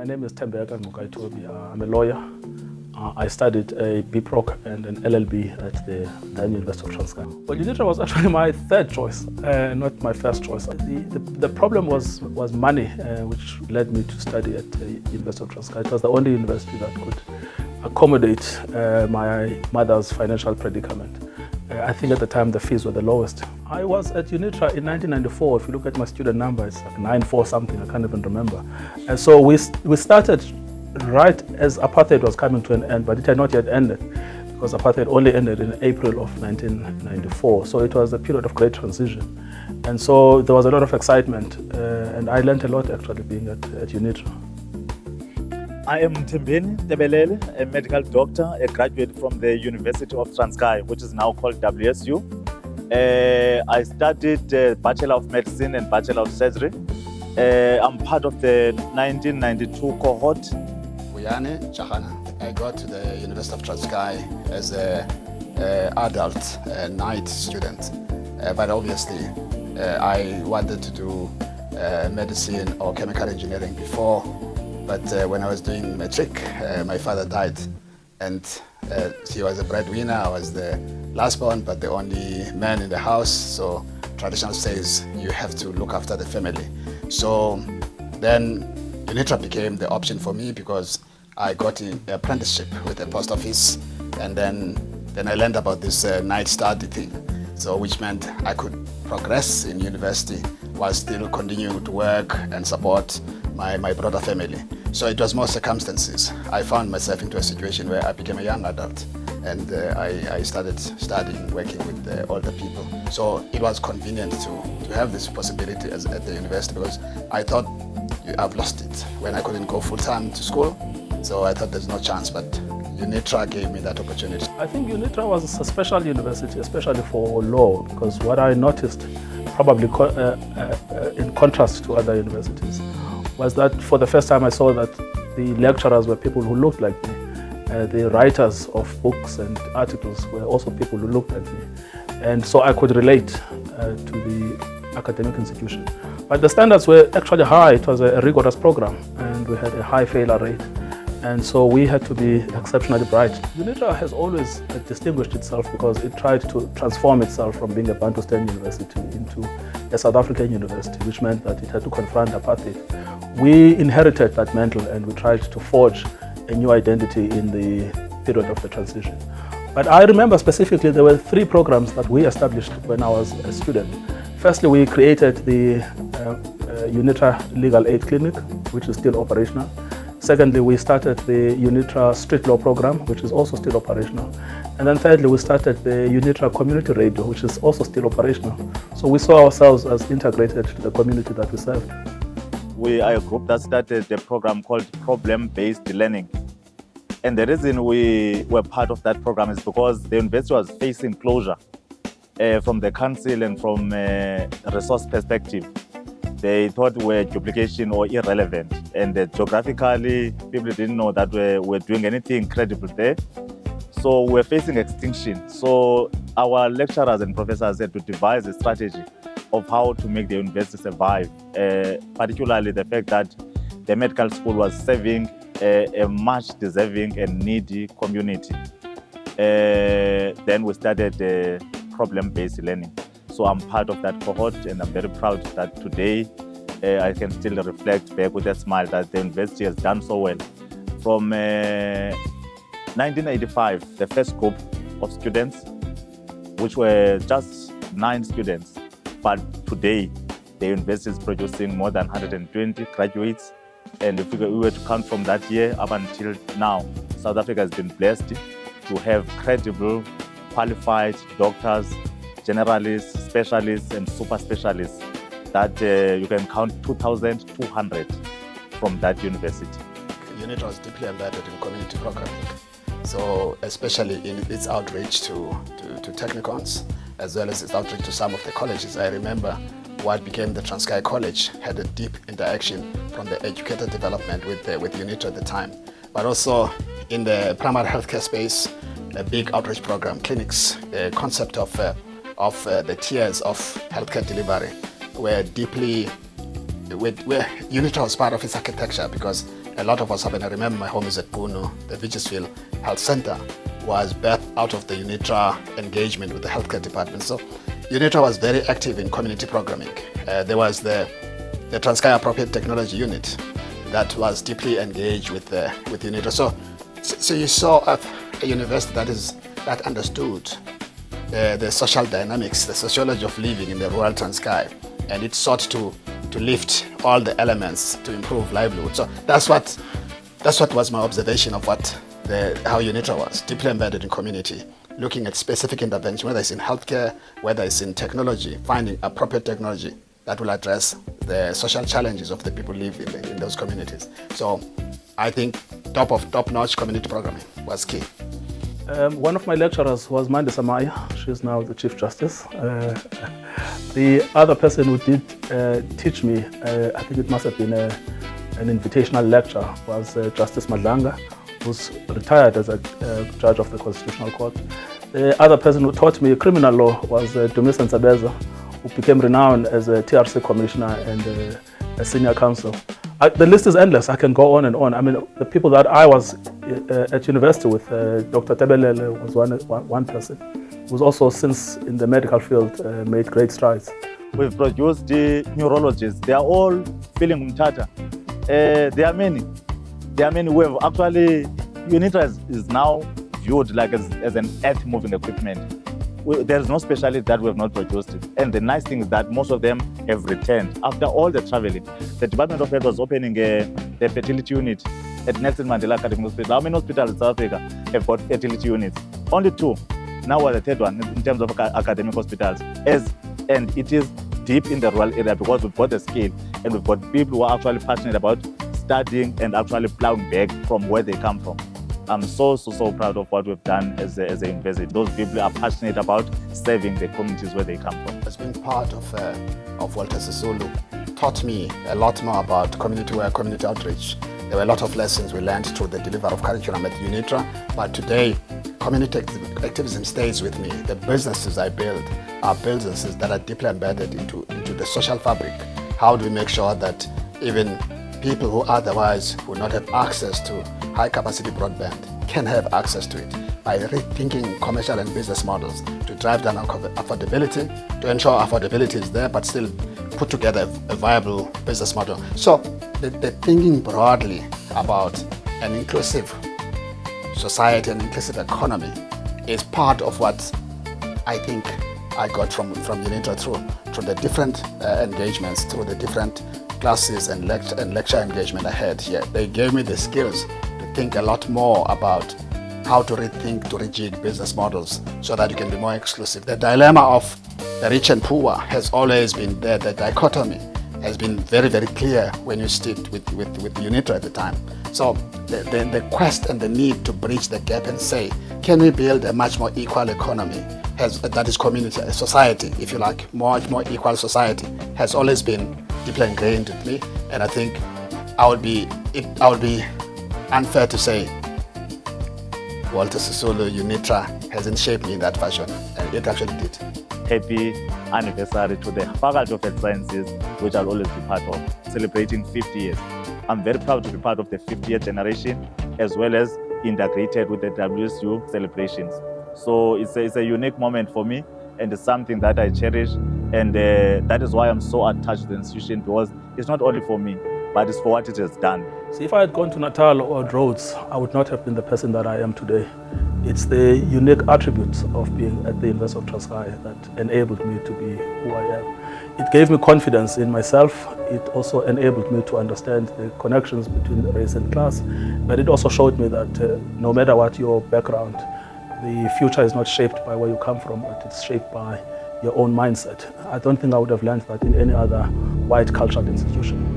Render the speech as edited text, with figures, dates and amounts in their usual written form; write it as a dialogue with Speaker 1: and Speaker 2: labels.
Speaker 1: My name is Ngcukaitobi. I'm a lawyer. I studied a BProc and an LLB at the then University of Transkei. Well, UNITRA was actually my third choice, not my first choice. The problem was money, which led me to study at the University of Transkei. It was the only university that could accommodate my mother's financial predicament. I think at the time the fees were the lowest. I was at UNITRA in 1994. If you look at my student number, it's like 94 something, I can't even remember. And so we started right as apartheid was coming to an end, but it had not yet ended because apartheid only ended in April of 1994. So it was a period of great transition. And so there was a lot of excitement and I learned a lot actually being at UNITRA.
Speaker 2: I am Tebelele, a medical doctor, a graduate from the University of Transkei, which is now called WSU. I studied Bachelor of Medicine and Bachelor of Surgery. I'm part of the 1992 cohort.
Speaker 3: Vuyani, Jarana. I got to the University of Transkei as an adult night student. But obviously, I wanted to do medicine or chemical engineering before. But when I was doing matric, my father died, and he was a breadwinner. I was the last born, but the only man in the house. So tradition says you have to look after the family. So then UNITRA became the option for me because I got an apprenticeship with the post office, and then I learned about this night study thing. So which meant I could progress in university while still continue to work and support my broader family. So it was more circumstances. I found myself into a situation where I became a young adult and I started studying, working with older people. So it was convenient to have this possibility at the university because I thought I've lost it when I couldn't go full-time to school. So I thought there's no chance, but UNITRA gave me that opportunity.
Speaker 1: I think UNITRA was a special university, especially for law, because what I noticed, probably in contrast to other universities, was that for the first time I saw that the lecturers were people who looked like me. The writers of books and articles were also people who looked like me. And so I could relate to the academic institution. But the standards were actually high. It was a rigorous program and we had a high failure rate. And so we had to be exceptionally bright. UNITRA has always distinguished itself because it tried to transform itself from being a Bantustan university into a South African university, which meant that it had to confront apartheid. We inherited that mantle and we tried to forge a new identity in the period of the transition. But I remember specifically there were 3 programs that we established when I was a student. Firstly, we created the UNITRA Legal Aid Clinic, which is still operational. Secondly, we started the UNITRA Street Law Program, which is also still operational. And then thirdly, we started the UNITRA Community Radio, which is also still operational. So we saw ourselves as integrated to the community that we served.
Speaker 2: We are a group that started a program called Problem-Based Learning. And the reason we were part of that program is because the university was facing closure from the council and from a resource perspective. They thought were duplication or irrelevant. And geographically, people didn't know that we were doing anything credible there. So we're facing extinction. So our lecturers and professors had to devise a strategy of how to make the university survive, particularly the fact that the medical school was serving a much deserving and needy community. Then we started problem-based learning. So I'm part of that cohort and I'm very proud that today I can still reflect back with a smile that the university has done so well. From 1985, the first group of students, which were just 9 students, but today the university is producing more than 120 graduates. And if we were to count from that year up until now, South Africa has been blessed to have credible, qualified doctors, generalists, specialists, and super specialists that you can count 2,200 from that university.
Speaker 3: UNITRA was deeply embedded in community programming. So especially in its outreach to technicons, as well as its outreach to some of the colleges. I remember what became the Transkei College had a deep interaction from the educator development with UNITRA at the time. But also in the primary healthcare space, a big outreach program, clinics, the concept of the tiers of healthcare delivery were deeply, where UNITRA was part of its architecture because a lot of us have, and I remember my home is at Puno, the Vigisville Health Center was birthed out of the UNITRA engagement with the healthcare department. So UNITRA was very active in community programming. There was the Transkei Appropriate Technology Unit that was deeply engaged with UNITRA. So you saw a university that understood the social dynamics, the sociology of living in the rural Transkei, and it sought to lift all the elements to improve livelihood. So that's what was my observation of how UNITRA was, deeply embedded in community, looking at specific intervention, whether it's in healthcare, whether it's in technology, finding appropriate technology that will address the social challenges of the people living in those communities. So I think top-notch community programming was key.
Speaker 1: One of my lecturers was Mande Samaya. She's now the Chief Justice. The other person who did teach me, I think it must have been an invitational lecture, was Justice Madlanga, who's retired as a judge of the Constitutional Court. The other person who taught me criminal law was Dumisan Sabeza, who became renowned as a TRC commissioner and a senior counsel. The list is endless. I can go on and on. I mean, the people that I was at university with, Dr. Tebelele was one person, who's also since in the medical field made great strides.
Speaker 2: We've produced the neurologists. They are all feeling umtata. There are many who have actually, UNITRA is now viewed like as an earth-moving equipment. There is no specialist that we have not produced it. And the nice thing is that most of them have returned. After all the traveling, the Department of Health was opening the fertility unit at Nelson Mandela Academic Hospital. How many hospitals in South Africa have got fertility units? Only 2. Now we're the 3rd one in terms of academic hospitals. And it is deep in the rural area because we've got the scale and we've got people who are actually passionate about studying and actually plowing back from where they come from. I'm so proud of what we've done as a university. Those people are passionate about serving the communities where they come from.
Speaker 3: As being part of Walter Sisulu taught me a lot more about community work, community outreach. There were a lot of lessons we learned through the delivery of curriculum at UNITRA, but today community activism stays with me. The businesses I build are businesses that are deeply embedded into the social fabric. How do we make sure that even people who otherwise would not have access to high-capacity broadband can have access to it by rethinking commercial and business models to drive down affordability, to ensure affordability is there, but still put together a viable business model. So the thinking broadly about an inclusive society and inclusive economy is part of what I think I got from UNITRA through the different engagements, through the different classes and lecture engagement I had here. They gave me the skills to think a lot more about how to rethink, to rejig business models so that you can be more exclusive. The dilemma of the rich and poor has always been there. The dichotomy has been very, very clear when you sit with UNITRA at the time. So the quest and the need to bridge the gap and say, can we build a much more equal economy that is community, a society, if you like, much more equal society, has always been deeply ingrained with me. And I think I would be unfair to say Walter Sisulu UNITRA hasn't shaped me in that fashion, and it actually did.
Speaker 2: Happy anniversary to the Faculty of Health Sciences, which I'll always be part of, celebrating 50 years. I'm very proud to be part of the 50th generation, as well as integrated with the WSU celebrations. So it's a unique moment for me, and it's something that I cherish, and that is why I'm so attached to the institution, because it's not only for me, but it's for what it has done.
Speaker 1: See, if I had gone to Natal or Rhodes, I would not have been the person that I am today. It's the unique attributes of being at the University of Transkei that enabled me to be who I am. It gave me confidence in myself. It also enabled me to understand the connections between race and class. But it also showed me that no matter what your background, the future is not shaped by where you come from, but it's shaped by your own mindset. I don't think I would have learned that in any other white cultural institution.